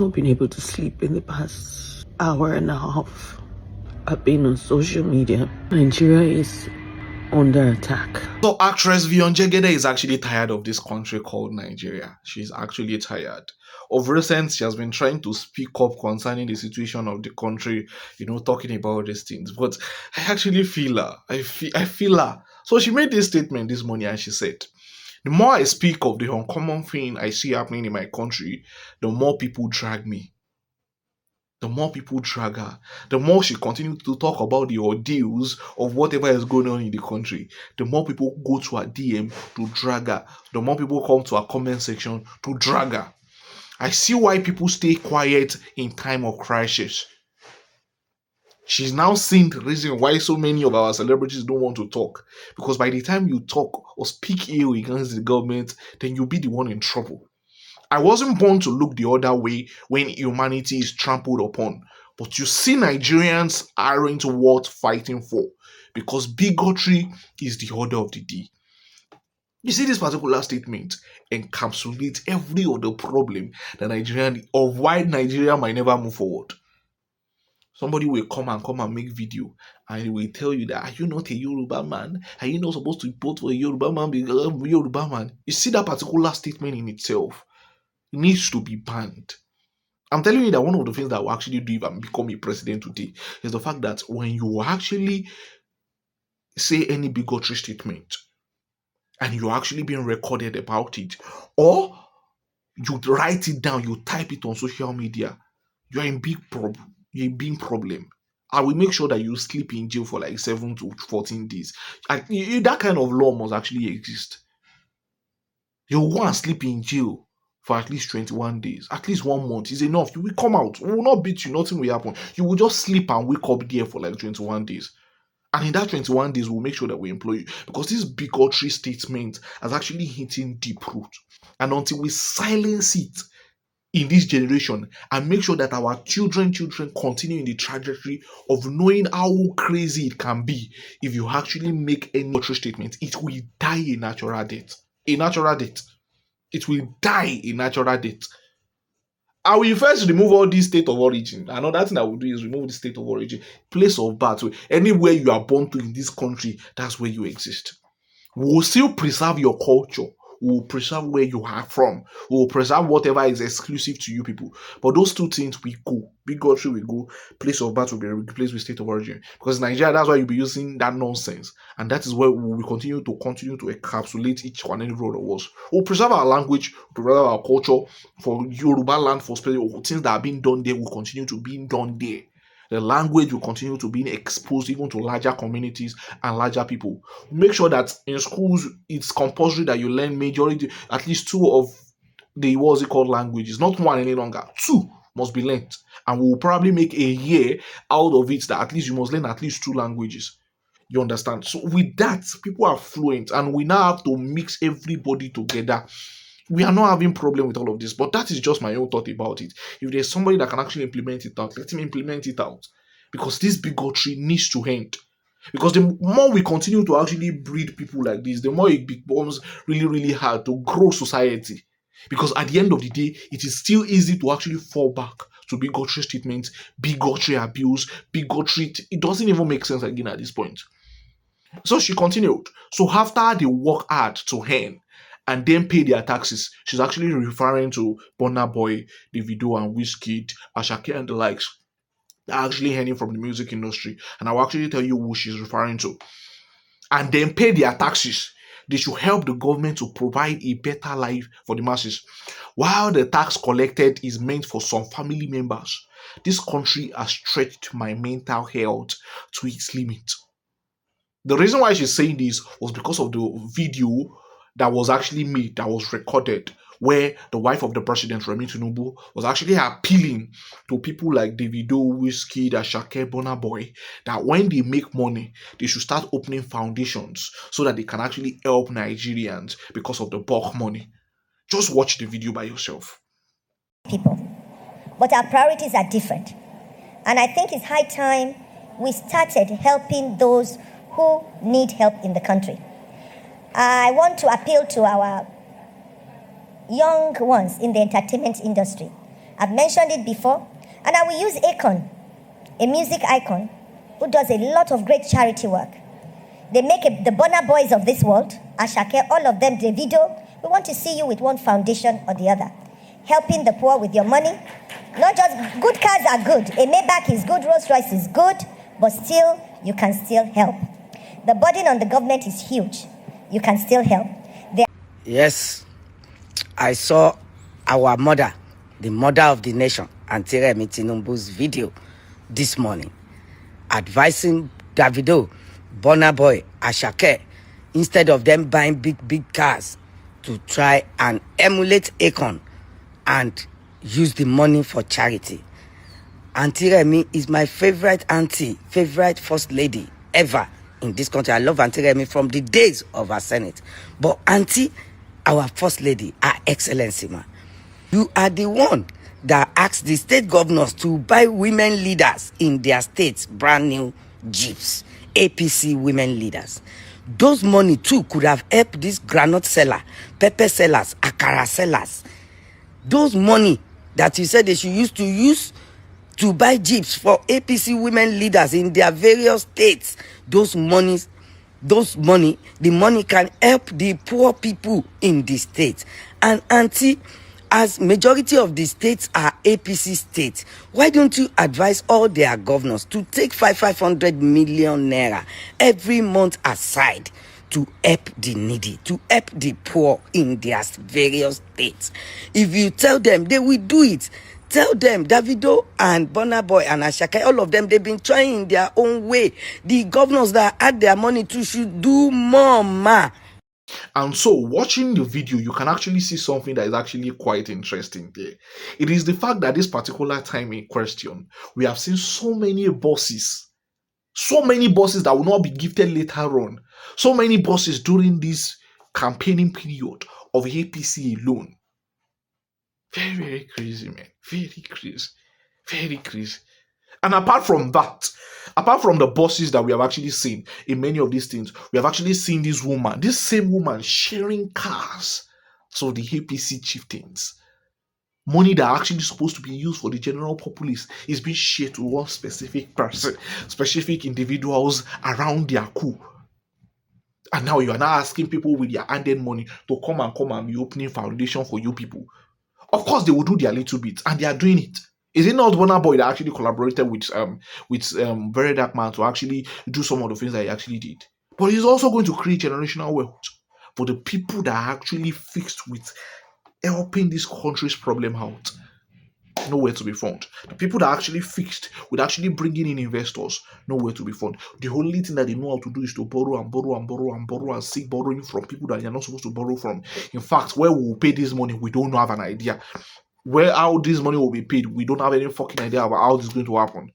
not been able to sleep in the past hour and a half. I've been on social media. Nigeria is under attack. So actress Yvonne Jegede is actually tired of this country called Nigeria. She's actually tired. Of recent, she has been trying to speak up concerning the situation of the country, talking about these things. But I actually feel her. I feel her. So she made this statement this morning and she said, the more I speak of the uncommon thing I see happening in my country, the more people drag me. The more people drag her, the more she continues to talk about the ordeals of whatever is going on in the country, the more people go to her DM to drag her, the more people come to her comment section to drag her. I see why people stay quiet in time of crisis. She's now seen the reason why so many of our celebrities don't want to talk. Because by the time you talk or speak ill against the government, then you'll be the one in trouble. I wasn't born to look the other way when humanity is trampled upon. But you see Nigerians aren't worth fighting for because bigotry is the order of the day. You see, this particular statement encapsulates every other problem of why Nigeria might never move forward. Somebody will come and make video and he will tell you that, are you not a Yoruba man? Are you not supposed to vote for a Yoruba man because I'm a Yoruba man? You see, that particular statement in itself needs to be banned. I'm telling you that one of the things that will actually do if I become a president today is the fact that when you actually say any bigotry statement and you're actually being recorded about it, or you write it down, you type it on social media, you're in big problem. You're in big problem. I will make sure that you sleep in jail for like 7 to 14 days. That kind of law must actually exist. You go and sleep in jail for at least 21 days, at least 1 month is enough. You will come out. We will not beat you. Nothing will happen. You will just sleep and wake up there for like 21 days. And in that 21 days, we'll make sure that we employ you. Because this bigotry statement has actually hitting deep root. And until we silence it in this generation and make sure that our children continue in the trajectory of knowing how crazy it can be, if you actually make any bigotry statement, it will die a natural death. A natural death. It will die a natural death. I will first remove all this state of origin. Another thing I will do is remove the state of origin, place of birth. Anywhere you are born to in this country, that's where you exist. We will still preserve your culture. We will preserve where you are from. We will preserve whatever is exclusive to you people. But those two things will go. Bigotry will go. Place of birth will be replaced with state of origin. Because in Nigeria, that's why you'll be using that nonsense. And that is where we will continue to encapsulate each one and every one of us. We'll preserve our language, we'll preserve our culture. For Yoruba land, for specific things that are being done there will continue to be done there. The language will continue to be exposed even to larger communities and larger people. Make sure that in schools, it's compulsory that you learn majority, at least 2 of the, languages, not 1 any longer. 2 must be learned. And we'll probably make a year out of it that at least you must learn at least 2 languages. You understand? So with that, people are fluent and we now have to mix everybody together. We are not having problem with all of this, but that is just my own thought about it. If there's somebody that can actually implement it out, let him implement it out. Because this bigotry needs to end. Because the more we continue to actually breed people like this, the more it becomes really, really hard to grow society. Because at the end of the day, it is still easy to actually fall back to bigotry statements, bigotry abuse, bigotry. It doesn't even make sense again at this point. So she continued. So after they work hard to earn and then pay their taxes, she's actually referring to Burnaboy, Davido, and Wizkid, Ashake, and the likes. They're actually earning from the music industry. And I will actually tell you who she's referring to. And then pay their taxes. They should help the government to provide a better life for the masses. While the tax collected is meant for some family members, this country has stretched my mental health to its limit. The reason why she's saying this was because of the video that was actually made, that was recorded, where the wife of the president, Remi Tinubu, was actually appealing to people like Davido, Wizkid, Ashake, Burnaboy, that when they make money, they should start opening foundations so that they can actually help Nigerians because of the bulk money. Just watch the video by yourself. People. But our priorities are different. And I think it's high time we started helping those who need help in the country. I want to appeal to our young ones in the entertainment industry I've mentioned it before. And I will use Akon, a music icon who does a lot of great charity work. They make the Burnaboys of this world, Ashake, all of them, Davido. We want to see you with one foundation or the other, helping the poor with your money. Not just good cars are good. A Maybach is good, Rolls Royce is good, but still, you can still help. The burden on the government is huge. You can still help. Yes, I saw our mother, the mother of the nation, Auntie Remi Tinubu's video this morning, advising Davido, Burnaboy, Ashake, instead of them buying big cars, to try and emulate Akon and use the money for charity. Auntie Remi is my favorite auntie, favorite first lady ever in this country. I love Auntie Remi from the days of her Senate. But Auntie, our first lady, Her Excellency, ma, you are the one that asked the state governors to buy women leaders in their states brand new jeeps, APC women leaders. Those money too could have helped this granite seller, pepper sellers, akara sellers. Those money that you said they should use to buy jeeps for APC women leaders in their various states, the money can help the poor people in the states. And Auntie, as majority of the states are APC states, why don't you advise all their governors to take 500 million naira every month aside to help the needy, to help the poor in their various states? If you tell them, they will do it. Tell them, Davido and Burnaboy and Ashake, all of them, they've been trying in their own way. The governors that add their money to should do more, ma. And so, watching the video, you can actually see something that is actually quite interesting there. It is the fact that this particular time in question, we have seen so many bosses that will not be gifted later on. So many bosses during this campaigning period of APC alone. Very, very crazy, man. Very crazy. Very crazy. And apart from that, apart from the bosses that we have actually seen in many of these things, we have actually seen this same woman sharing cars to the APC chieftains. Money that are actually supposed to be used for the general populace is being shared to one specific person, specific individuals around their coup. And now you are now asking people with their handed money to come and be opening foundation for you people. Of course, they will do their little bit, and they are doing it. Is it not Burnaboy that actually collaborated with Very Dark Man to actually do some of the things that he actually did? But he's also going to create generational wealth for the people that are actually fixed with helping this country's problem out. Nowhere to be found. The people that are actually fixed with actually bringing in investors, nowhere to be found. The only thing that they know how to do is to borrow and seek borrowing from people that you're not supposed to borrow from. In fact, where we will pay this money, we don't have an idea. How this money will be paid, we don't have any fucking idea about how this is going to happen.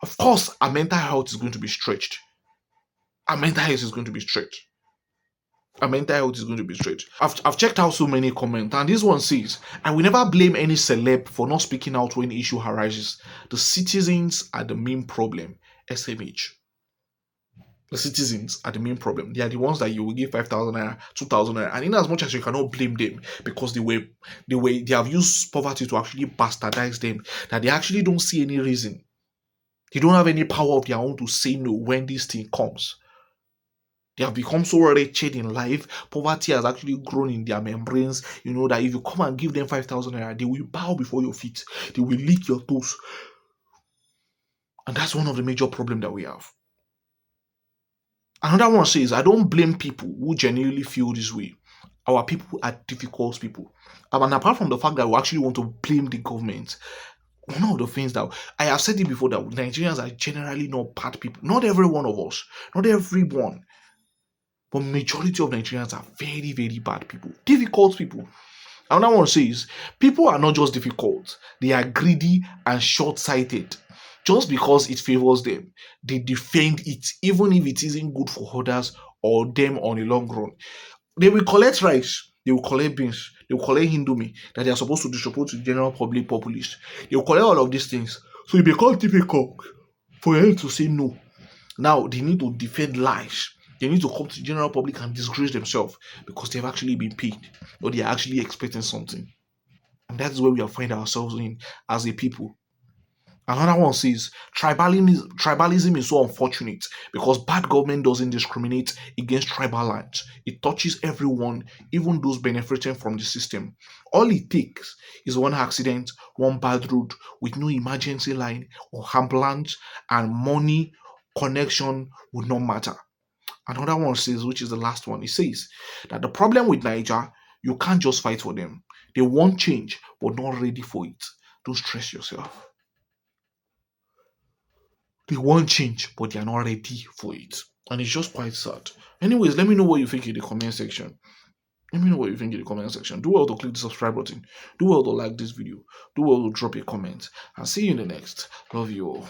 Of course, our mental health is going to be stretched. I've checked out so many comments, and this one says, I will never blame any celeb for not speaking out when issue arises. The citizens are the main problem. SMH. The citizens are the main problem. They are the ones that you will give 5,000 naira, 2,000 naira, and in as much as you cannot blame them because they have used poverty to actually bastardize them, that they actually don't see any reason. They don't have any power of their own to say no when this thing comes. They have become so wretched in life. Poverty has actually grown in their membranes. You know that if you come and give them 5,000 naira, they will bow before your feet. They will lick your toes. And that's one of the major problems that we have. Another one says, I don't blame people who genuinely feel this way. Our people are difficult people. And apart from the fact that we actually want to blame the government, one of the things that I have said it before, that Nigerians are generally not bad people. Not every one of us. Not everyone. But majority of Nigerians are very, very bad people. Difficult people. Another one says, people are not just difficult. They are greedy and short-sighted. Just because it favors them, they defend it, even if it isn't good for others or them on a long run. They will collect rice, they will collect beans, they will collect indomie that they are supposed to distribute to the general public populace. They will collect all of these things. So it becomes difficult for them to say no. Now they need to defend lies. They need to come to the general public and disgrace themselves because they've actually been paid or they are actually expecting something. And that's where we are finding ourselves in as a people. Another one says tribalism is so unfortunate because bad government doesn't discriminate against tribal lines. It touches everyone, even those benefiting from the system. All it takes is one accident, one bad road with no emergency line or ambulance, and money connection would not matter. Another one says, which is the last one, it says that the problem with Niger, you can't just fight for them. They want change, but not ready for it. Don't stress yourself. They want change, but they are not ready for it. And it's just quite sad. Anyways, let me know what you think in the comment section. Let me know what you think in the comment section. Do well to click the subscribe button. Do well to like this video. Do well to drop a comment. I'll see you in the next. Love you all.